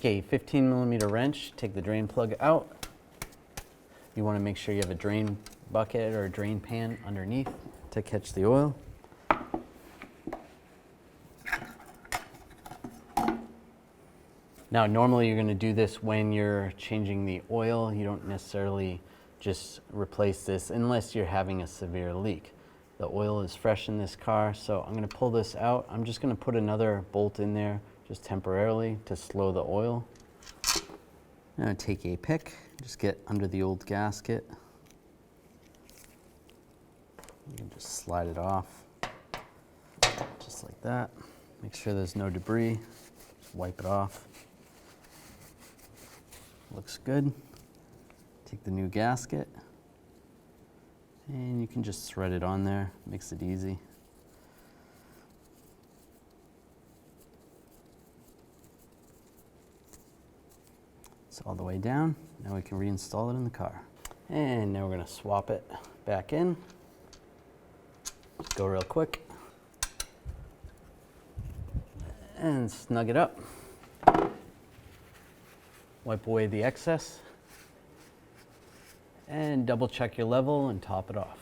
take a 15mm wrench, take the drain plug out. You want to make sure you have a drain bucket or a drain pan underneath to catch the oil. Now, normally you're going to do this when you're changing the oil. You don't necessarily just replace this unless you're having a severe leak. The oil is fresh in this car, so I'm going to pull this out. I'm just going to put another bolt in there just temporarily to slow the oil. I'm going to take a pick, just get under the old gasket. You can just slide it off, just like that. Make sure there's no debris. Just wipe it off. Looks good. Take the new gasket, and you can just thread it on there. Makes it easy. It's all the way down. Now we can reinstall it in the car. And now we're going to swap it back in. Just go real quick. And snug it up. Wipe away the excess. And double check your level and top it off.